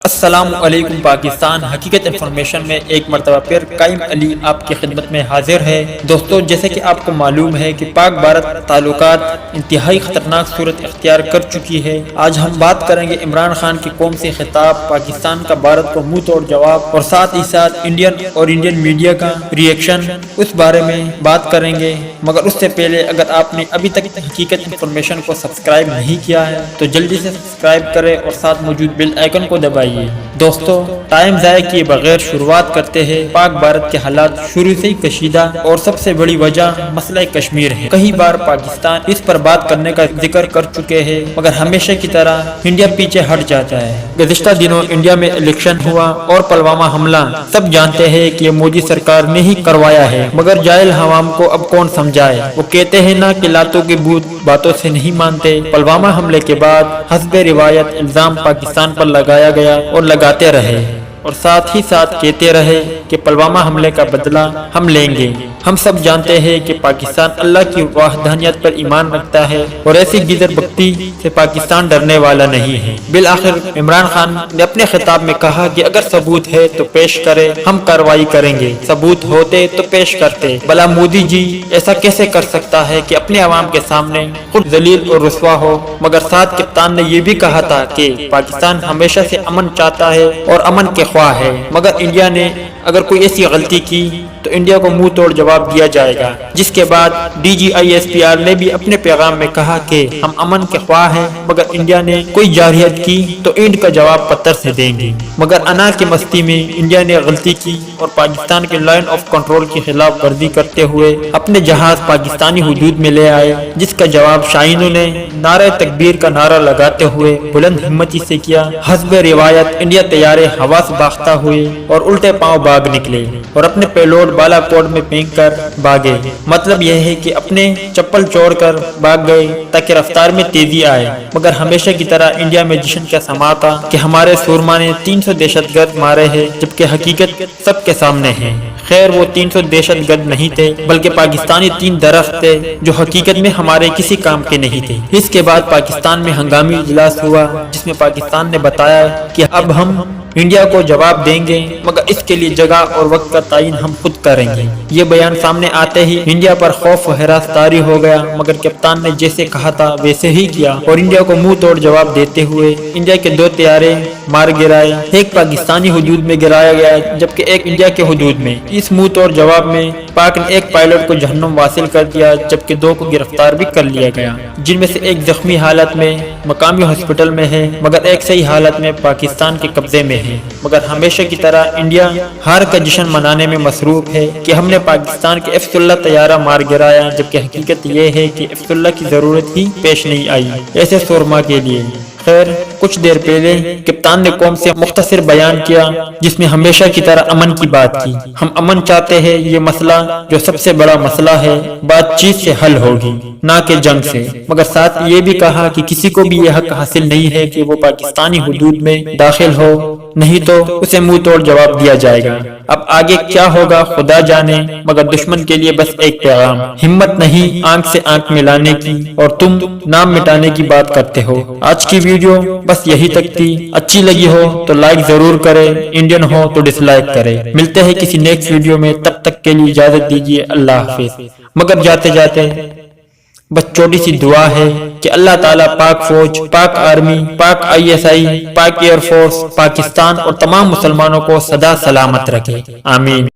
السلام علیکم پاکستان، حقیقت انفارمیشن میں ایک مرتبہ پھر قائم علی آپ کی خدمت میں حاضر ہے۔ دوستو، جیسے کہ آپ کو معلوم ہے کہ پاک بھارت تعلقات انتہائی خطرناک صورت اختیار کر چکی ہے۔ آج ہم بات کریں گے عمران خان کی قوم سے خطاب، پاکستان کا بھارت کو منہ توڑ جواب، اور ساتھ ہی ساتھ انڈین میڈیا کا ریئیکشن، اس بارے میں بات کریں گے۔ مگر اس سے پہلے اگر آپ نے ابھی تک حقیقت انفارمیشن کو سبسکرائب نہیں کیا ہے تو جلدی سے سبسکرائب کریں اور ساتھ موجود بیل آئیکن کو دبائیں۔ دوستو، ٹائم ضائع کیے بغیر شروعات کرتے ہیں۔ پاک بھارت کے حالات شروع سے ہی کشیدہ اور سب سے بڑی وجہ مسئلہ کشمیر ہے۔ کئی بار پاکستان اس پر بات کرنے کا ذکر کر چکے ہیں، مگر ہمیشہ کی طرح انڈیا پیچھے ہٹ جاتا ہے۔ گزشتہ دنوں انڈیا میں الیکشن ہوا اور پلوامہ حملہ، سب جانتے ہیں کہ یہ مودی سرکار نے ہی کروایا ہے، مگر جاہل عوام کو اب کون سمجھائے۔ وہ کہتے ہیں نا کہ لاتوں کے بھوت باتوں سے نہیں مانتے۔ پلوامہ حملے کے بعد حسب روایت الزام پاکستان پر لگایا گیا اور لگاتے رہے، اور ساتھ ہی ساتھ کہتے رہے کہ پلوامہ حملے کا بدلہ ہم لیں گے۔ ہم سب جانتے ہیں کہ پاکستان اللہ کی وحدانیت پر ایمان رکھتا ہے اور ایسی گیدر بکتی سے پاکستان ڈرنے والا نہیں ہے۔ بالآخر عمران خان نے اپنے خطاب میں کہا کہ اگر ثبوت ہے تو پیش کرے، ہم کارروائی کریں گے۔ ثبوت ہوتے تو پیش کرتے۔ بھلا مودی جی ایسا کیسے کر سکتا ہے کہ اپنے عوام کے سامنے خود ذلیل اور رسوا ہو؟ مگر ساتھ کپتان نے یہ بھی کہا تھا کہ پاکستان ہمیشہ سے امن چاہتا ہے اور امن کے خواہ ہے، مگر انڈیا نے اگر کوئی ایسی غلطی کی تو انڈیا کو منہ توڑ جواب دیا جائے گا۔ جس کے بعد DGISPR نے بھی اپنے پیغام میں کہا کہ ہم امن کے خواہ ہیں، مگر انڈیا نے کوئی جارحیت کی تو اینٹ کا جواب پتھر سے دیں گے۔ مگر انا کی مستی میں انڈیا نے غلطی کی اور پاکستان کے لائن آف کنٹرول کی خلاف ورزی کرتے ہوئے اپنے جہاز پاکستانی حدود میں لے آئے، جس کا جواب شاہینوں نے نعرہ تکبیر کا نعرہ لگاتے ہوئے بلند ہمتی سے کیا۔ حسب روایت انڈیا طیارے ہوا سے بھاگتا ہوئے اور الٹے پاؤں بھاگ نکلے اور اپنے پیلوٹ بالا کوٹ میں پھینک کر بھاگے۔ مطلب یہ ہے کہ اپنے چپل چھوڑ کر بھاگ گئے تاکہ رفتار میں تیزی آئے، مگر ہمیشہ کی طرح انڈیا میں جشن کا سما تھا کہ ہمارے سورما نے 300 دہشت گرد مارے ہیں، جبکہ حقیقت سب کے سامنے ہے۔ خیر، وہ 300 دہشت گرد نہیں تھے بلکہ پاکستانی 3 درخت تھے جو حقیقت میں ہمارے کسی کام کے نہیں تھے۔ اس کے بعد پاکستان میں ہنگامی اجلاس ہوا جس میں پاکستان نے بتایا کہ اب ہم انڈیا کو جواب دیں گے، مگر اس کے لیے جگہ اور وقت کا تعین ہم خود کریں گے۔ یہ بیان سامنے آتے ہی انڈیا پر خوف و ہراس طاری ہو گیا، مگر کپتان نے جیسے کہا تھا ویسے ہی کیا اور انڈیا کو منہ توڑ جواب دیتے ہوئے انڈیا کے 2 طیارے مار گرائے۔ ایک پاکستانی حدود میں گرایا گیا جبکہ ایک انڈیا کے حدود میں۔ اس منہ توڑ جواب میں پاک نے ایک پائلٹ کو جہنم واصل کر دیا، جبکہ 2 کو گرفتار بھی کر لیا گیا، جن میں سے ایک زخمی حالت میں مقامی ہاسپٹل میں ہے، مگر ایک صحیح حالت میں پاکستان کے قبضے میں ہے۔ مگر ہمیشہ کی طرح انڈیا ہار کا جشن منانے میں مصروف ہے کہ ہم نے پاکستان کے F-16 طیارہ مار گرایا، جبکہ حقیقت یہ ہے کہ F-16 کی ضرورت ہی پیش نہیں آئی ایسے سورما کے لیے۔ خیر، کچھ دیر پہلے کپتان نے قوم سے مختصر بیان کیا جس میں ہمیشہ کی طرح امن کی بات کی۔ ہم امن چاہتے ہیں، یہ مسئلہ جو سب سے بڑا مسئلہ ہے بات چیت سے حل ہوگی، نہ کہ جنگ سے۔ مگر ساتھ یہ بھی کہا کہ کسی کو بھی یہ حق حاصل نہیں ہے کہ وہ پاکستانی حدود میں داخل ہو، نہیں تو اسے منہ توڑ جواب دیا جائے گا۔ اب آگے کیا ہوگا خدا جانے، مگر دشمن کے لیے بس ایک پیغام: ہمت نہیں آنکھ سے آنکھ ملانے کی اور تم نام مٹانے کی بات کرتے ہو۔ آج کی ویڈیو بس یہی تک تھی۔ اچھی لگی ہو تو لائک ضرور کرے، انڈین ہو تو ڈس لائک کرے۔ ملتے ہیں کسی نیکسٹ ویڈیو میں، تب تک کے لیے اجازت دیجیے، اللہ حافظ۔ مگر جاتے جاتے بس چھوٹی سی دعا ہے کہ اللہ تعالیٰ پاک فوج، پاک آرمی، پاک ISI، پاک ایئر فورس، پاکستان اور تمام مسلمانوں کو سدا سلامت رکھے، آمین۔